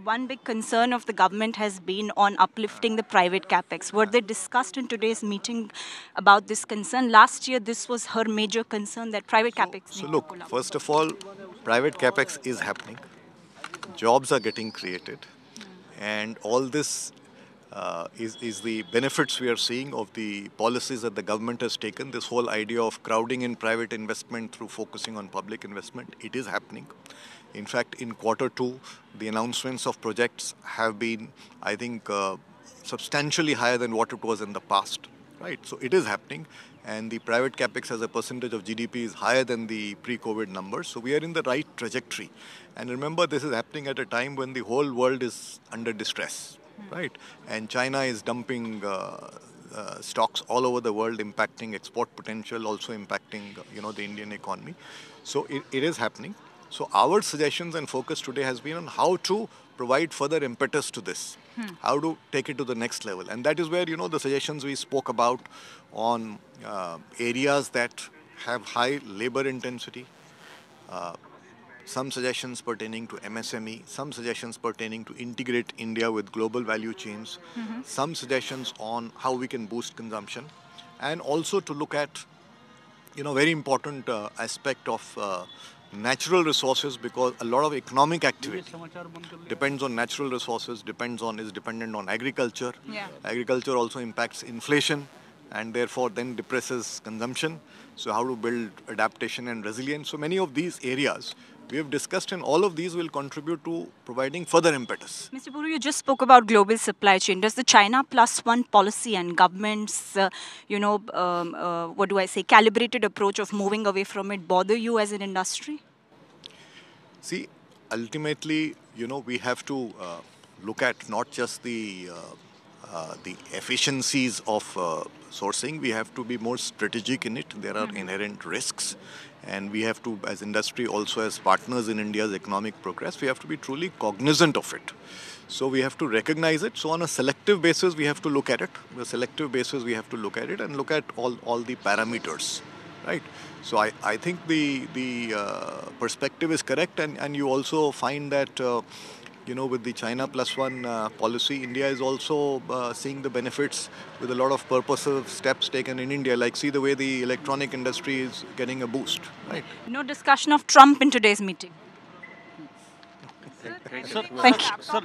one big concern of the government has been on uplifting the private capex. Were they discussed in today's meeting about this concern? Last year, this was her major concern that private capex So need to look, pull up. first of all, private capex is happening. Jobs are getting created, and all this is the benefits we are seeing of the policies that the government has taken. This whole idea of crowding in private investment through focusing on public investment, it is happening. In fact, in quarter two, the announcements of projects have been, I think, substantially higher than what it was in the past. Right, so it is happening, and the private capex as a percentage of GDP is higher than the pre-COVID numbers. So we are in the right trajectory. And remember, this is happening at a time when the whole world is under distress, right? And China is dumping stocks all over the world, impacting export potential, also impacting the Indian economy. So it is happening. So our suggestions and focus today has been on how to provide further impetus to this, how to take it to the next level. And that is where, the suggestions we spoke about on areas that have high labor intensity, some suggestions pertaining to MSME, some suggestions pertaining to integrate India with global value chains, some suggestions on how we can boost consumption, and also to look at, very important aspect of natural resources, because a lot of economic activity depends on natural resources, is dependent on agriculture. Yeah. Agriculture also impacts inflation and therefore then depresses consumption. So how to build adaptation and resilience. So many of these areas we have discussed, and all of these will contribute to providing further impetus. Mr. Puri, you just spoke about global supply chain. Does the China+1 policy and government's, calibrated approach of moving away from it bother you as an industry? See, ultimately, we have to look at not just the efficiencies of sourcing. We have to be more strategic in it. There are inherent risks, and we have to, as industry, also as partners in India's economic progress, we have to be truly cognizant of it. So we have to recognize it. So on a selective basis, we have to look at it. On a selective basis, we have to look at it and look at all the parameters, right? So I think the perspective is correct, and you also find that with the China+1 policy, India is also seeing the benefits with a lot of purposive steps taken in India. Like, see the way the electronic industry is getting a boost, right? No discussion of Trump in today's meeting. Thank you. Sir,